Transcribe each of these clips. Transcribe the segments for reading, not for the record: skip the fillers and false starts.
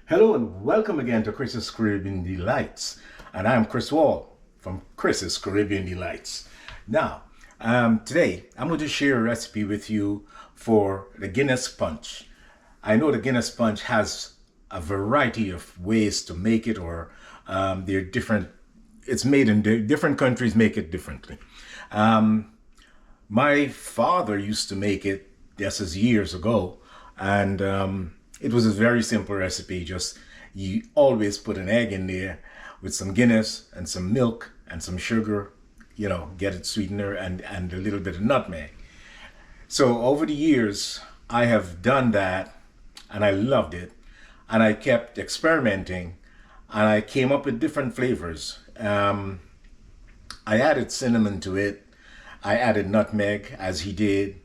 Hello and welcome again to Chris's Caribbean Delights. And I'm Chris Wall from Chris's Caribbean Delights. Now, today I'm going to share a recipe with you for the Guinness punch. I know the Guinness punch has a variety of ways to make it, or they're different. It's made in different countries, make it differently. My father used to make it, this is years ago, and it was a very simple recipe. Just you always put an egg in there with some Guinness and some milk and some sugar, get it sweetener and a little bit of nutmeg. So over the years, I have done that and I loved it. And I kept experimenting and I came up with different flavors. I added cinnamon to it. I added nutmeg as he did.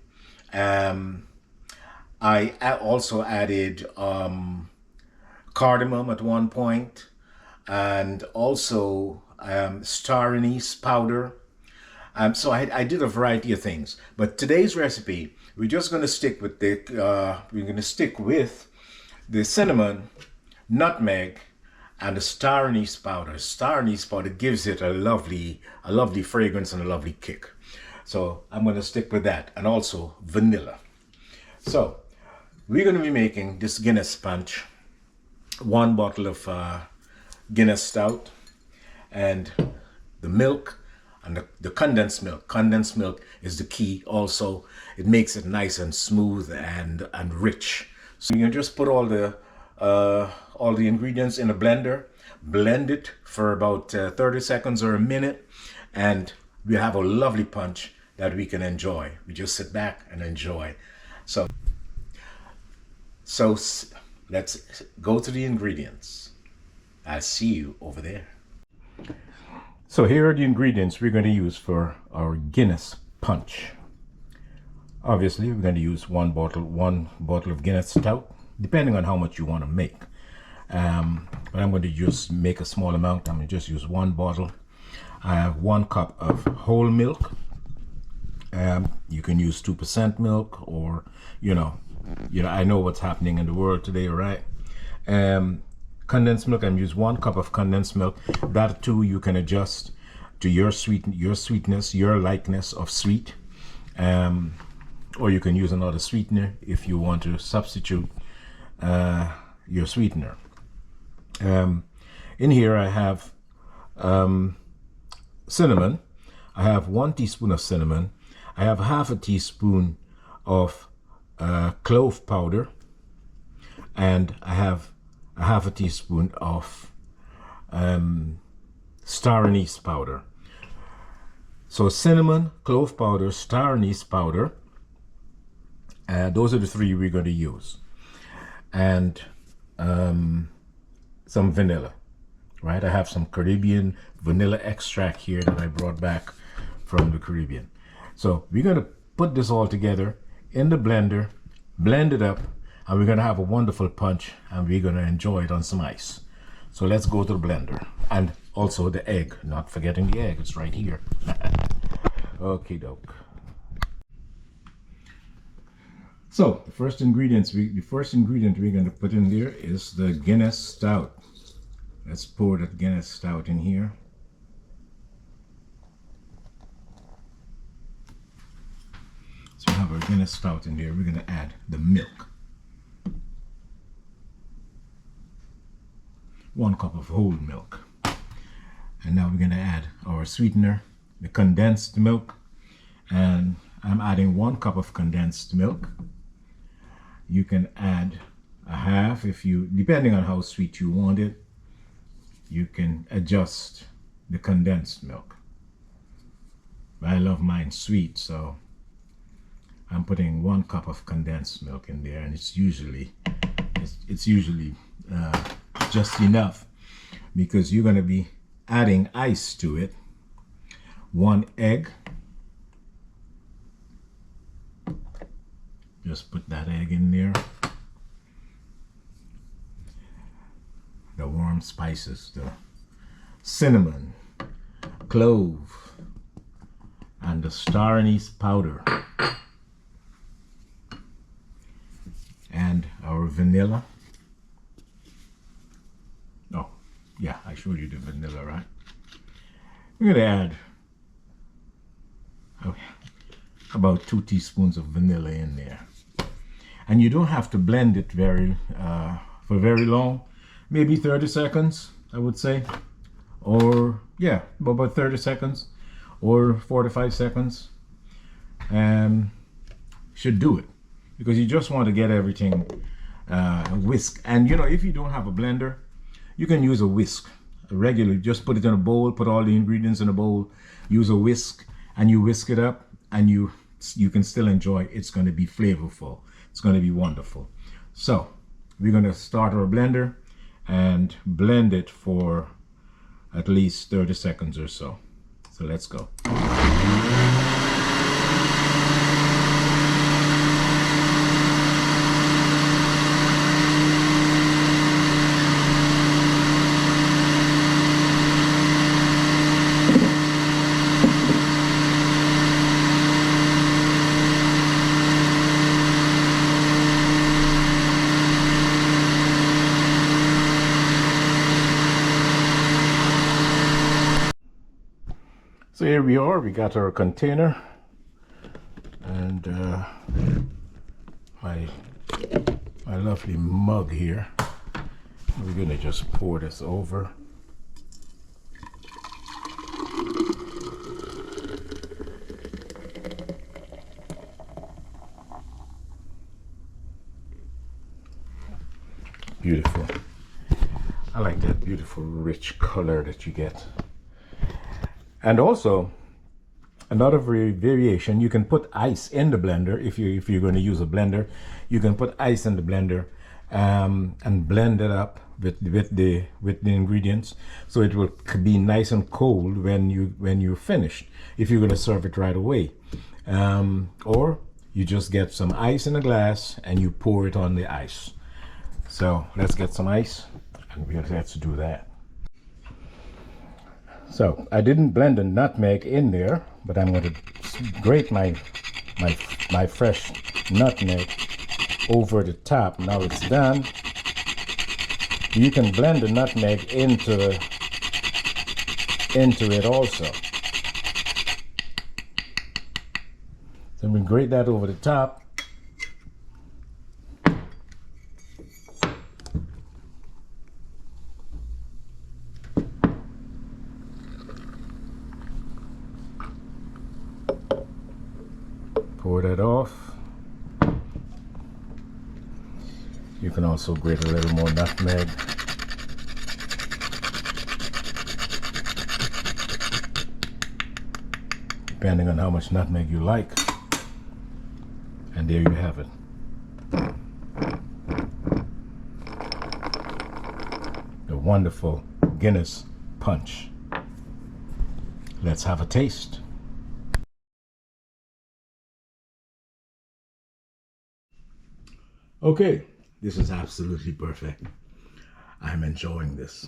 I also added cardamom at one point, and also star anise powder. So I did a variety of things. But today's recipe, we're just going to stick with the cinnamon, nutmeg, and the star anise powder. Star anise powder gives it a lovely fragrance and a lovely kick. So I'm going to stick with that, and also vanilla. So we're going to be making this Guinness punch, 1 bottle of Guinness stout, and the milk and the condensed milk. Condensed milk is the key also. It makes it nice and smooth and rich. So you can just put all the ingredients in a blender, blend it for about 30 seconds or a minute, and we have a lovely punch that we can enjoy. We just sit back and enjoy. So let's go to the ingredients. I'll see you over there. So here are the ingredients we're going to use for our Guinness punch. Obviously, we're going to use one bottle of Guinness stout, depending on how much you want to make. But I'm going to just make a small amount. I'm going to just use 1 bottle. I have 1 cup of whole milk. You can use 2% milk, or I know what's happening in the world today, right? Condensed milk, I'm use 1 cup of condensed milk. That too you can adjust to your sweetness, your likeness of sweet. Or you can use another sweetener if you want to substitute your sweetener. In here I have cinnamon. I have 1 teaspoon of cinnamon. I have half a teaspoon of clove powder, and I have a half a teaspoon of star anise powder. So cinnamon, clove powder, star anise powder, those are the 3 we're going to use, and some vanilla, right? I have some Caribbean vanilla extract here that I brought back from the Caribbean. So we're going to put this all together in the blender, blend it up, and we're going to have a wonderful punch, and we're going to enjoy it on some ice. So let's go to the blender. And also the egg, not forgetting the egg, it's right here. Okay, doke. So the first ingredient we're going to put in there is the Guinness stout. Let's pour that Guinness stout in here. So we have our Guinness stout in there. We're going to add the milk. 1 cup of whole milk. And now we're going to add our sweetener, the condensed milk. And I'm adding 1 cup of condensed milk. You can add a half depending on how sweet you want it. You can adjust the condensed milk. I love mine sweet, so I'm putting 1 cup of condensed milk in there, and it's usually just enough, because you're going to be adding ice to it. 1 egg. Just put that egg in there. The warm spices, the cinnamon, clove, and the star anise powder. And our vanilla. Yeah, I showed you the vanilla, right? We're gonna add about 2 teaspoons of vanilla in there. And you don't have to blend it for very long. Maybe 30 seconds, I would say. Or, yeah, about 30 seconds or 45 seconds. Should do it. Because you just want to get everything whisk. And you know, if you don't have a blender, you can use a whisk. Regularly, just put it in a bowl, put all the ingredients in a bowl, use a whisk, and you whisk it up, and you can still enjoy. It's going to be flavorful. It's going to be wonderful. So we're going to start our blender and blend it for at least 30 seconds or so. So let's go. So here we are, we got our container and my lovely mug here. We're gonna just pour this over. Beautiful. I like that beautiful rich color that you get. And also, another variation, you can put ice in the blender. If you're going to use a blender, you can put ice in the blender and blend it up with the ingredients, so it will be nice and cold when you're finished. If you're going to serve it right away, or you just get some ice in a glass and you pour it on the ice. So let's get some ice, and we'll have to do that. So I didn't blend the nutmeg in there, but I'm going to grate my fresh nutmeg over the top. Now it's done. You can blend the nutmeg into it also. So we grate that over the top. Pour that off. You can also grate a little more nutmeg. Depending on how much nutmeg you like. And there you have it. The wonderful Guinness punch. Let's have a taste. Okay, this is absolutely perfect. I'm enjoying this.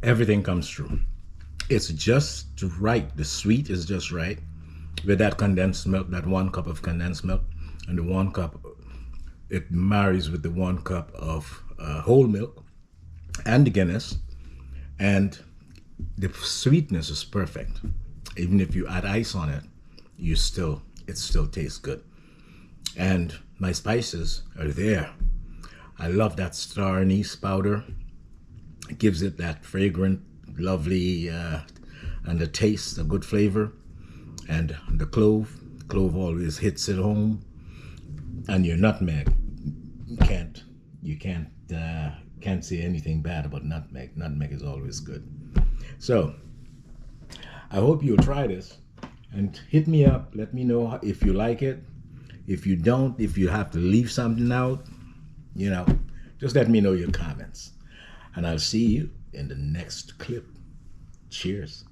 Everything comes through. It's just right. The sweet is just right. With that condensed milk, that 1 cup of condensed milk, and the 1 cup, it marries with the 1 cup of whole milk and the Guinness, and the sweetness is perfect. Even if you add ice on it, it still tastes good. And my spices are there. I love that star anise powder. It gives it that fragrant, lovely, and the taste, a good flavor. And the clove always hits it home. And your nutmeg, you can't say anything bad about nutmeg. Nutmeg is always good. So I hope you'll try this and hit me up. Let me know if you like it. If you don't, if you have to leave something out, just let me know your comments. And I'll see you in the next clip. Cheers.